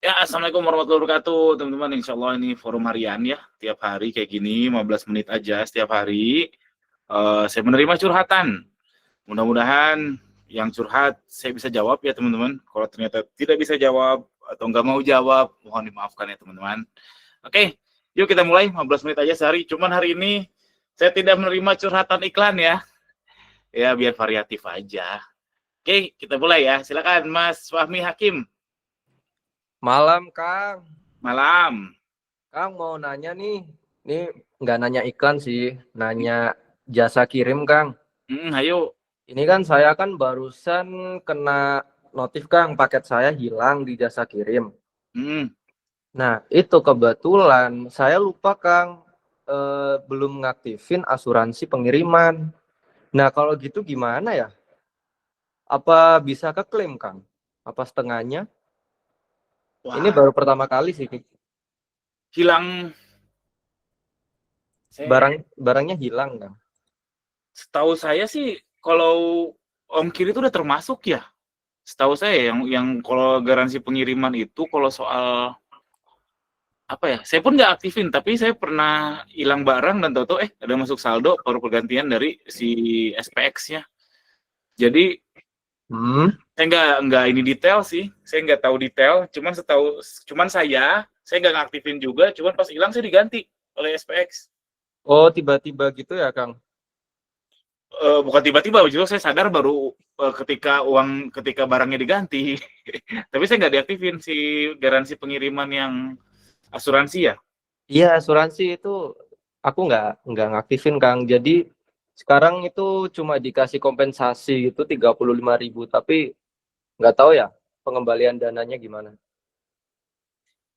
Ya, assalamualaikum warahmatullahi wabarakatuh, teman-teman. Insya Allah ini forum harian ya, tiap hari kayak gini, 15 menit aja setiap hari. Saya menerima curhatan. Mudah-mudahan yang curhat saya bisa jawab ya teman-teman. Kalau ternyata tidak bisa jawab atau nggak mau jawab, mohon dimaafkan ya teman-teman. Oke, yuk kita mulai 15 menit aja sehari. Cuman hari ini saya tidak menerima curhatan iklan ya. Ya biar variatif aja. Oke, kita mulai ya. Silakan Mas Fahmi Hakim. Malam, Kang. Malam. Kang mau nanya nih. Ini nggak nanya iklan sih, nanya jasa kirim, Kang. Ayo. Ini kan saya kan barusan kena notif, Kang, paket saya hilang di jasa kirim. Nah, itu kebetulan saya lupa, Kang, belum ngaktifin asuransi pengiriman. Nah, kalau gitu gimana ya? Apa bisa keklaim, Kang? Apa setengahnya? Wah. Ini baru pertama kali sih. Hilang. Barangnya hilang, Kang. Setahu saya sih kalau ongkir itu udah termasuk ya. Setahu saya yang kalau garansi pengiriman itu kalau soal apa ya? Saya pun nggak aktifin, tapi saya pernah hilang barang dan tahu-tahu ada masuk saldo baru pergantian dari si SPX-nya. Jadi saya nggak ini detail sih. Saya nggak tahu detail. Cuman saya nggak ngaktifin juga. Cuman pas hilang saya diganti oleh SPX. Oh, tiba-tiba gitu ya, Kang? Bukan tiba-tiba, justru saya sadar baru ketika barangnya diganti. Tapi saya nggak diaktifin si garansi pengiriman yang asuransi ya. Iya, asuransi itu aku nggak ngaktifin, Kang. Jadi sekarang itu cuma dikasih kompensasi itu 35.000, tapi nggak tahu ya pengembalian dananya gimana.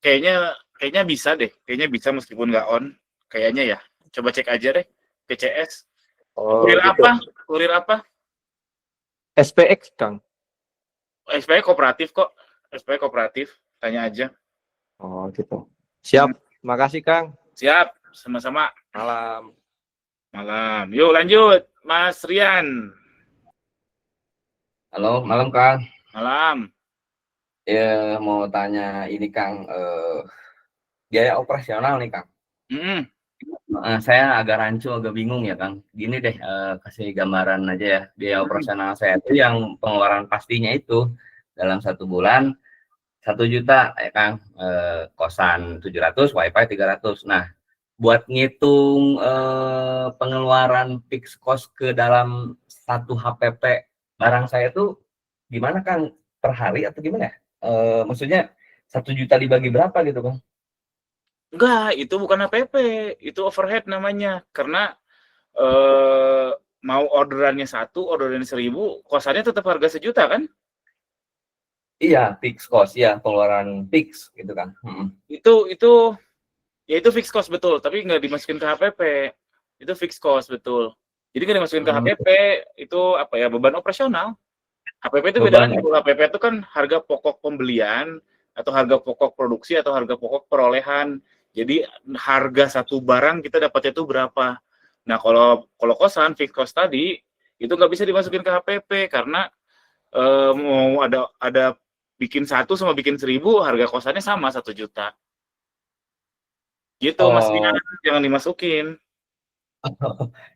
Kayaknya bisa deh. Kayaknya bisa meskipun nggak on. Kayaknya ya. Coba cek aja deh ke CS. Oh, Kurir gitu. apa? Kurir apa? SPX, Kang. SPX kooperatif kok. SPX kooperatif. Tanya aja. Oh, gitu. Siap. Makasih, Kang. Siap. Sama-sama. Malam. Malam. Yuk lanjut. Mas Rian. Halo, malam Kang. Malam. Ya mau tanya ini Kang, biaya operasional nih Kang. Saya agak rancu, agak bingung ya Kang. Gini deh, kasih gambaran aja ya. Biaya operasional saya itu yang pengeluaran pastinya itu dalam 1 bulan 1 juta ya Kang. Kosan 700, wifi 300. Nah, buat ngitung pengeluaran fixed cost ke dalam 1 HPP barang saya itu gimana Kang? Per hari atau gimana ya? Maksudnya 1 juta dibagi berapa gitu Kang? Enggak, itu bukan HPP, itu overhead namanya. Karena mau orderannya 1, orderannya 1.000, kosannya tetap harga 1 juta kan? Iya, fixed cost ya, pengeluaran fix gitu kan. Itu fixed cost betul, tapi nggak dimasukin ke HPP. Itu fixed cost betul. Jadi nggak dimasukin ke HPP, itu apa ya, beban operasional. HPP itu beda lagi. HPP itu kan harga pokok pembelian atau harga pokok produksi atau harga pokok perolehan. Jadi harga satu barang kita dapatnya itu berapa. Nah, kalau kosan fixed cost tadi itu nggak bisa dimasukin ke HPP karena mau ada bikin 1 sama bikin 1.000 harga kosannya sama 1 juta. Gitu Mas Rian, jangan dimasukin.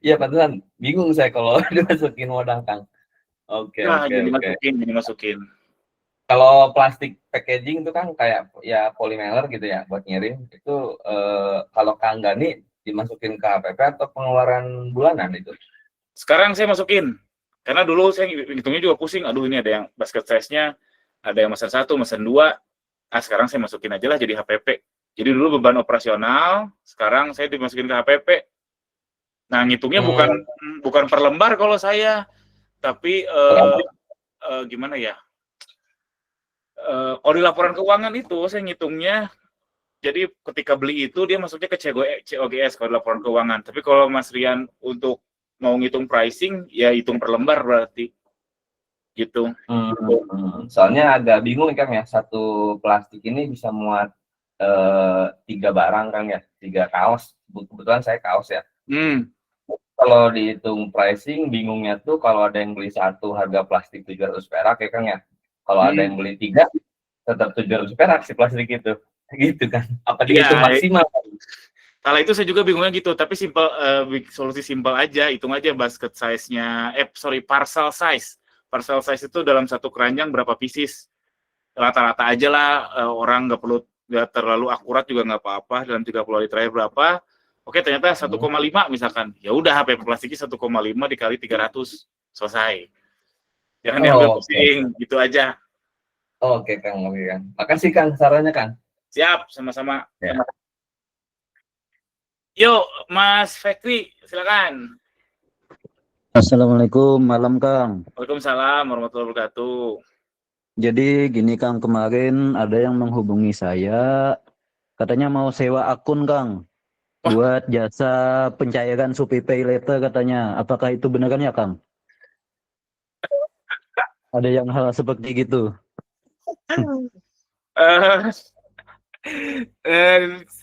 Iya pantesan bingung saya kalau dimasukin modal Kang. Oke. Dimasukin. Kalau plastik packaging itu kan kayak ya polymer gitu ya buat ngirim itu kalau Kang Gani dimasukin ke HPP atau pengeluaran bulanan itu? Sekarang saya masukin. Karena dulu saya hitungnya juga pusing. Aduh, ini ada yang basket size-nya, ada yang mesen 1, mesen 2. Sekarang saya masukin aja lah jadi HPP. Jadi dulu beban operasional, sekarang saya dimasukin ke HPP. Nah, ngitungnya bukan per lembar kalau saya, tapi gimana ya? Kalau di laporan keuangan itu saya ngitungnya, jadi ketika beli itu dia masuknya ke COGS kalau di laporan keuangan. Tapi kalau Mas Rian untuk mau ngitung pricing, ya hitung per lembar berarti. Gitu. Soalnya agak bingung Kang ya, 1 plastik ini bisa muat 3 barang Kang ya, 3 kaos. Kebetulan saya kaos ya. Kalau dihitung pricing, bingungnya tuh kalau ada yang beli 1 harga plastik 700 perak ya Kang ya. Kalau ada yang beli 3 tetap 700 perak si plastik itu. Gitu kan. Apa dia itu Iya, maksimal? kalau itu saya juga bingungnya gitu, tapi solusi simpel aja, hitung aja basket size-nya, parcel size. Parcel size itu dalam satu keranjang berapa pieces. Rata-rata aja lah, orang nggak terlalu akurat juga nggak apa-apa, dalam 30 hari terakhir berapa. Oke, ternyata 1,5 misalkan. Ya udah, HPP plastiknya 1,5 dikali 300, selesai. Jangan diambil pusing, gitu aja. Oke, Kang. Oke, Kang. Makasih, Kang, sarannya, Kang. Siap, sama-sama. Ya. Yuk, Mas Fikri, silakan. Assalamualaikum, malam Kang. Waalaikumsalam warahmatullahi wabarakatuh. Jadi gini Kang, kemarin ada yang menghubungi saya, katanya mau sewa akun Kang, buat jasa pencairan Shopee Pay Later katanya. Apakah itu benar kan ya Kang? Ada yang hal seperti gitu?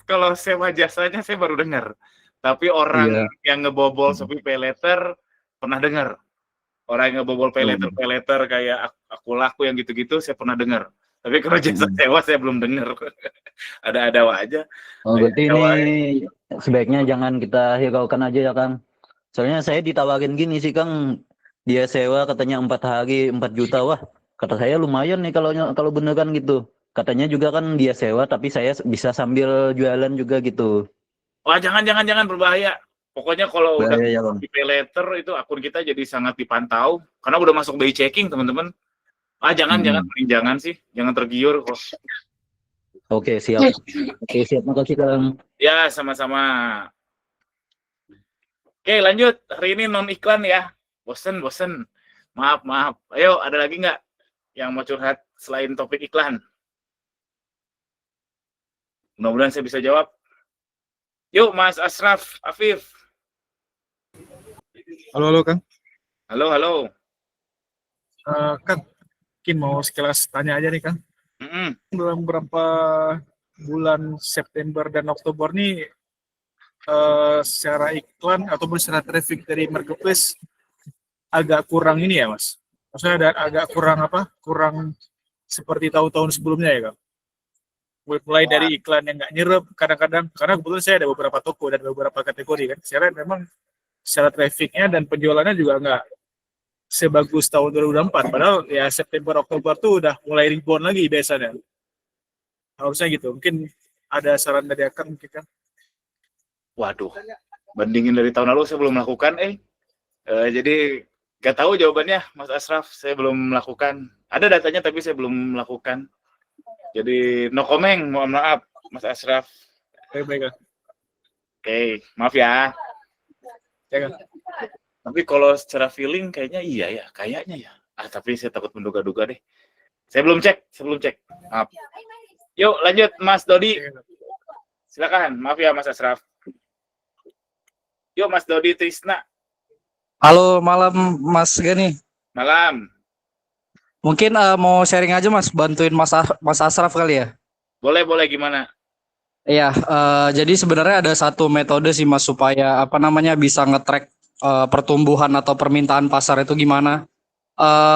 Kalau sewa jasanya saya baru dengar. Tapi orang yang ngebobol Shopee Pay Later pernah dengar. Orang yang ngebobol Pay Later kayak aku laku yang gitu-gitu saya pernah dengar. Tapi kalau jasa sewa saya belum dengar. Ada aja. Oh, berarti ini sebaiknya jangan kita hiraukan aja ya Kang. Soalnya saya ditawarin gini sih Kang, dia sewa katanya 4 hari 4 juta. Wah, kata saya lumayan nih kalau beneran gitu. Katanya juga kan dia sewa tapi saya bisa sambil jualan juga gitu. Wah, jangan berbahaya. Pokoknya kalau udah Bahaya ya, Bang. di Pay Later itu akun kita jadi sangat dipantau karena udah masuk BI checking, teman-teman. Jangan sih. Jangan tergiur kok. Oke, siap. Oke, siap. Makasih Kang. Ya, sama-sama. Oke, lanjut. Hari ini non iklan ya. Bosen. Maaf. Ayo, ada lagi nggak yang mau curhat selain topik iklan? Mudah-mudahan saya bisa jawab. Yuk, Mas Asraf, Afif. Halo Kang. Halo. Kang, mungkin mau sekilas tanya aja nih Kang. Dalam beberapa bulan September dan Oktober nih secara iklan ataupun secara traffic dari marketplace agak kurang ini ya Mas. Maksudnya agak kurang seperti tahun-tahun sebelumnya ya Kang. Mulai dari iklan yang nggak nyerap kadang-kadang, karena kebetulan saya ada beberapa toko dan beberapa kategori kan. Saya memang secara trafficnya dan penjualannya juga nggak sebagus tahun 2004. Padahal ya September Oktober tuh udah mulai rebound lagi biasanya. Harusnya gitu. Mungkin ada saran dari Akang mungkin kan? Waduh, bandingin dari tahun lalu saya belum melakukan. Jadi nggak tahu jawabannya, Mas Asraf. Saya belum melakukan. Ada datanya tapi saya belum melakukan. Jadi no comment, mohon maaf, Mas Asraf. Baik. Oke, maaf ya. Ya, Kang. Tapi kalau secara feeling kayaknya iya ya, kayaknya ya. Tapi saya takut menduga-duga deh. Saya belum cek. Maaf. Yuk lanjut, Mas Dodi. Silakan, maaf ya Mas Asraf. Yuk Mas Dodi Trisna. Halo, malam Mas Gani. Malam. Mungkin mau sharing aja Mas, bantuin Mas Asraf kali ya. Boleh, gimana? Iya, jadi sebenarnya ada satu metode sih Mas supaya bisa nge-track pertumbuhan atau permintaan pasar itu gimana.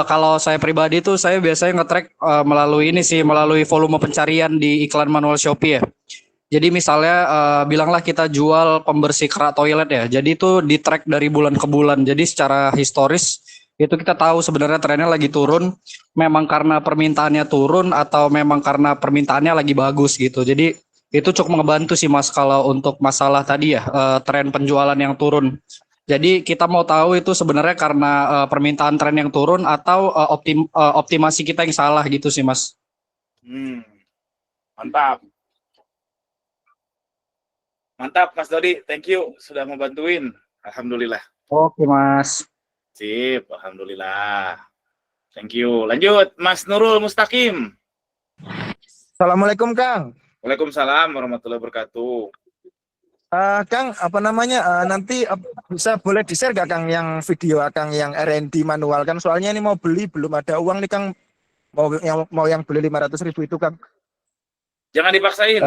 Kalau saya pribadi tuh saya biasanya nge-track melalui volume pencarian di iklan manual Shopee ya. Jadi misalnya bilanglah kita jual pembersih kerak toilet ya. Jadi itu di-track dari bulan ke bulan. Jadi secara historis itu kita tahu sebenarnya trennya lagi turun, memang karena permintaannya turun atau memang karena permintaannya lagi bagus gitu. Jadi itu cukup ngebantu sih Mas kalau untuk masalah tadi ya, tren penjualan yang turun. Jadi kita mau tahu itu sebenarnya karena permintaan tren yang turun atau optimasi kita yang salah gitu sih Mas. Mantap Mas Dodi, thank you sudah membantuin. Alhamdulillah. Oke Mas. Sip, alhamdulillah. Thank you. Lanjut, Mas Nurul Mustaqim. Assalamualaikum Kang. Waalaikumsalam warahmatullahi wabarakatuh. Kang, nanti bisa boleh di-share gak Kang yang video Kang yang R&D manual kan? Soalnya ini mau beli belum ada uang nih Kang. Mau yang beli 500.000 itu Kang. Jangan dipaksain.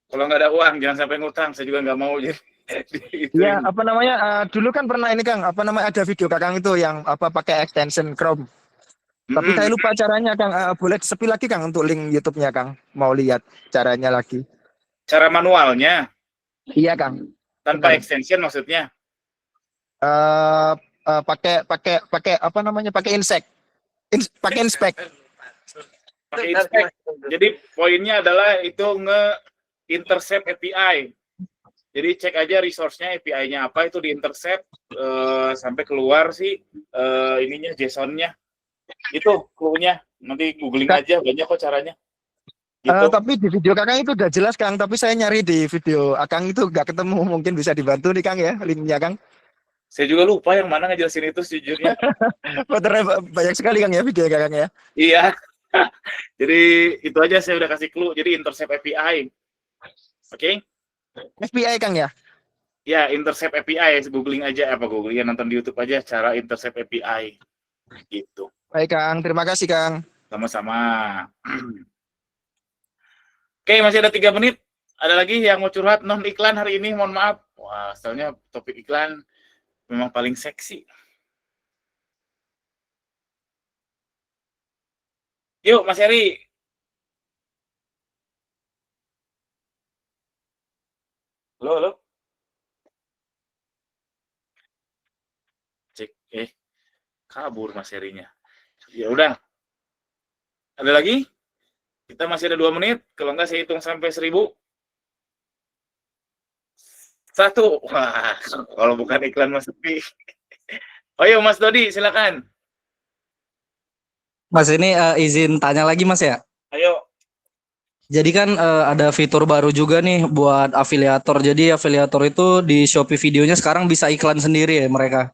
Kalau nggak ada uang jangan sampai ngutang. Saya juga nggak mau jadi. Ya, dulu kan pernah ini Kang, ada video Kakang itu yang pakai extension Chrome. Tapi saya Mm-mm. lupa caranya, Kang. Boleh di-sepi lagi, Kang, untuk link YouTube-nya, Kang. Mau lihat caranya lagi. Cara manualnya Iya, Kang. tanpa Benar. extension maksudnya. Eh pakai apa namanya? Pakai pakai inspect. Pakai inspect. Jadi poinnya adalah itu nge-intercept API. Jadi cek aja resource-nya, API-nya apa, itu di-intercept sampai keluar sih ininya JSON-nya. Itu clue-nya. Nanti googling aja, banyak kok caranya. Gitu. Tapi di video Kakang itu udah jelas, Kang. Tapi saya nyari di video Akang itu nggak ketemu. Mungkin bisa dibantu nih, Kang, ya, linknya, Kang. Saya juga lupa yang mana ngejelasin itu sejujurnya. Banyak sekali, Kang, ya video Kakang, ya. Iya. Jadi itu aja saya udah kasih clue. Jadi intercept API. Oke? FBI, Kang, ya. Ya, intercept API. Googling aja googling, nonton di YouTube aja cara intercept API. Gitu. Baik, Kang. Terima kasih, Kang. Sama-sama. Oke, masih ada 3 menit. Ada lagi yang mau curhat non iklan hari ini? Mohon maaf. Wah, soalnya topik iklan memang paling seksi. Yuk, Mas Heri. Halo. Cek, kabur Mas Herinya. Ya udah. Ada lagi? Kita masih ada 2 menit. Kalau enggak saya hitung sampai 1000. 1. Wah, kalau bukan iklan Mas Dodi. Oh iya, Mas Dodi, silakan. Mas ini izin tanya lagi Mas ya. Ayo. Jadi kan ada fitur baru juga nih buat afiliator. Jadi afiliator itu di Shopee videonya sekarang bisa iklan sendiri ya mereka.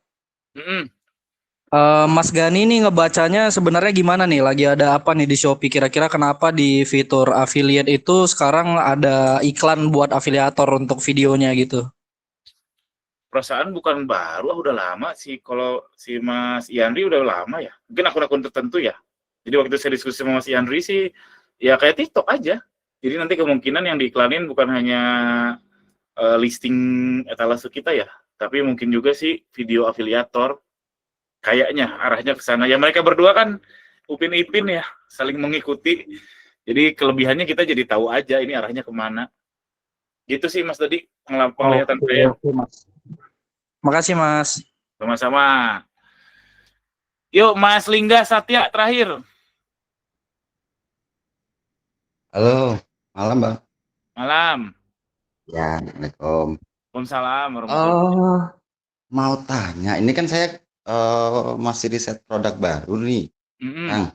Mas Gani nih ngebacanya sebenarnya gimana nih? Lagi ada apa nih di Shopee? Kira-kira kenapa di fitur affiliate itu sekarang ada iklan buat afiliator untuk videonya gitu? Perasaan bukan baru, udah lama sih. Kalau si Mas Yandri udah lama ya. Mungkin akun-akun tertentu ya. Jadi waktu saya diskusi sama Mas Yandri sih, ya kayak TikTok aja. Jadi nanti kemungkinan yang diiklanin bukan hanya listing etalase kita ya, tapi mungkin juga sih video afiliator. Kayaknya arahnya ke sana. Ya mereka berdua kan Upin Ipin ya, saling mengikuti. Jadi kelebihannya kita jadi tahu aja ini arahnya kemana. Gitu sih Mas tadi penglihatan saya. Oke, Mas. Makasih Mas. Sama-sama. Yuk Mas Lingga Satya terakhir. Halo, malam Bang. Malam. Ya, Assalamualaikum. Waalaikumsalam warahmatullahi. Mau tanya, ini kan saya masih riset produk baru nih, Kang.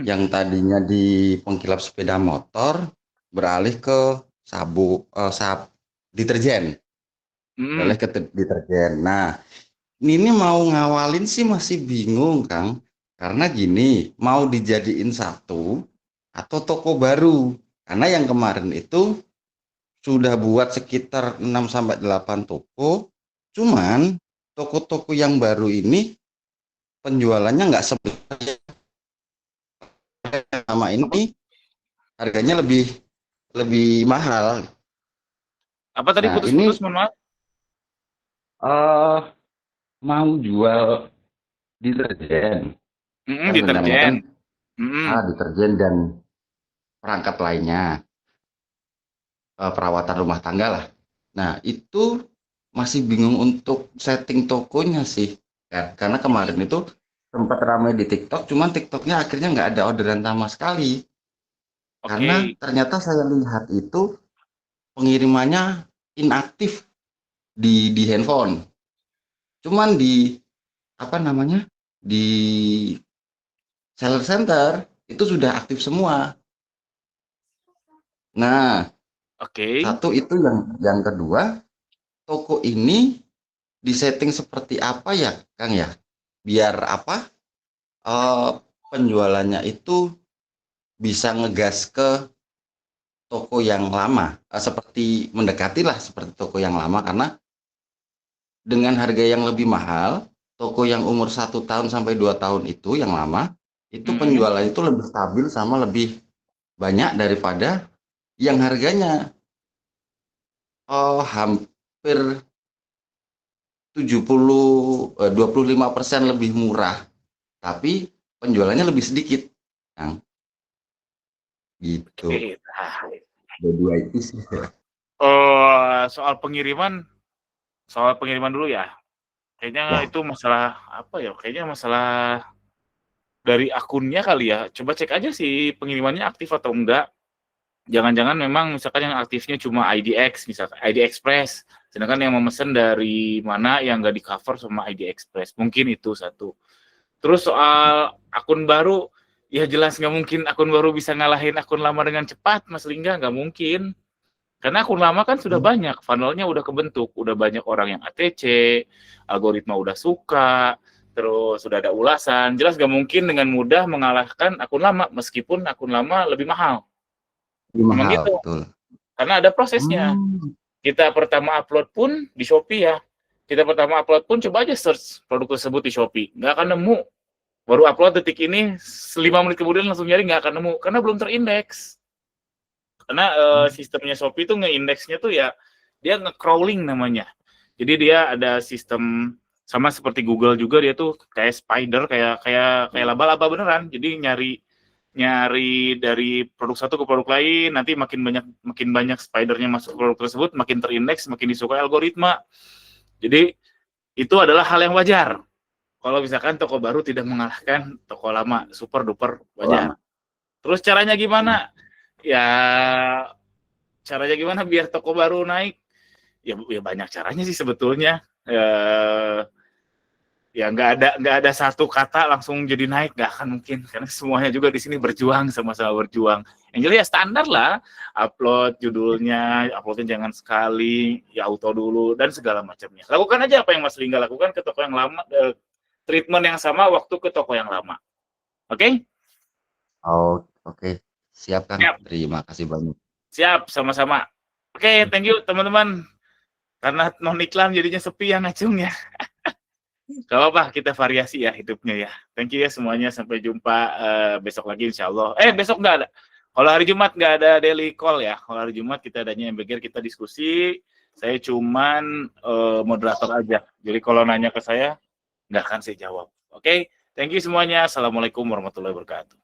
Yang tadinya di pengkilap sepeda motor beralih ke deterjen. Beralih ke deterjen. Nah, ini mau ngawalin sih masih bingung, Kang. Karena gini, mau dijadiin satu atau toko baru. Karena yang kemarin itu sudah buat sekitar 6-8 toko, cuman toko-toko yang baru ini penjualannya nggak seperti sama ini, harganya lebih mahal. Apa tadi putus-putus, mohon maaf? Mau jual deterjen. Deterjen. Deterjen dan perangkat lainnya, perawatan rumah tangga lah. Nah, itu masih bingung untuk setting tokonya sih, karena kemarin itu sempat ramai di TikTok, cuman TikToknya akhirnya nggak ada orderan sama sekali. Karena ternyata saya lihat itu pengirimannya inaktif di handphone. Cuman di di seller center itu sudah aktif semua. Nah, satu itu yang kedua, toko ini disetting seperti apa ya, Kang ya? Biar penjualannya itu bisa ngegas ke toko yang lama, seperti mendekati lah seperti toko yang lama, karena dengan harga yang lebih mahal, toko yang umur 1 tahun sampai 2 tahun itu yang lama, itu penjualan itu lebih stabil sama lebih banyak daripada yang harganya hampir 25% lebih murah, tapi penjualannya lebih sedikit, Kang. Gitu. Oke, nah, Dua itu sih. soal pengiriman dulu ya. Kayaknya Ya. itu masalah apa ya? Kayaknya masalah dari akunnya kali ya. Coba cek aja sih pengirimannya aktif atau enggak. Jangan-jangan memang misalkan yang aktifnya cuma IDX, misalkan ID Express. Sedangkan yang memesan dari mana yang nggak di-cover sama ID Express. Mungkin itu satu. Terus soal akun baru, ya jelas nggak mungkin akun baru bisa ngalahin akun lama dengan cepat, Mas Lingga. Nggak mungkin. Karena akun lama kan sudah banyak, funnel-nya udah kebentuk, udah banyak orang yang ATC, algoritma udah suka, terus sudah ada ulasan. Jelas nggak mungkin dengan mudah mengalahkan akun lama, meskipun akun lama lebih mahal. Lebih Memang mahal, gitu. betul. Karena ada prosesnya. Kita pertama upload pun di Shopee ya. Kita pertama upload pun coba aja search produk tersebut di Shopee. Nggak akan nemu. Baru upload detik ini, 5 menit kemudian langsung nyari nggak akan nemu. Karena belum terindeks. Karena sistemnya Shopee itu nge-indeksnya tuh ya, dia nge-crawling namanya. Jadi dia ada sistem sama seperti Google juga, dia tuh kayak spider, kayak laba-laba beneran. Jadi nyari dari produk satu ke produk lain, nanti makin banyak spidernya masuk ke produk tersebut, makin terindeks, makin disukai algoritma. Jadi itu adalah hal yang wajar. Kalau misalkan toko baru tidak mengalahkan toko lama, super duper wajar. Terus caranya gimana? Ya caranya gimana biar toko baru naik? Ya banyak caranya sih sebetulnya. Ya nggak ada satu kata langsung jadi naik, nggak akan mungkin, karena semuanya juga di sini berjuang, sama-sama berjuang. Yang jelas ya standar lah, upload judulnya, uploadnya jangan sekali, ya auto dulu dan segala macamnya. Lakukan aja apa yang Mas Lingga lakukan ke toko yang lama, treatment yang sama waktu ke toko yang lama. Oke? Oh, oke. Siap, Kang. Siap. Terima kasih banyak. Siap, sama-sama. Oke, thank you teman-teman. Karena non iklan jadinya sepi ya ngacung ya. Gak apa-apa, kita variasi ya hidupnya ya. Thank you ya semuanya, sampai jumpa besok lagi insya Allah. Besok nggak ada. Kalau hari Jumat nggak ada daily call ya. Kalau hari Jumat kita adanya MBGR, kita diskusi. Saya cuman moderator aja. Jadi kalau nanya ke saya, nggak akan saya jawab. Oke, thank you semuanya. Assalamualaikum warahmatullahi wabarakatuh.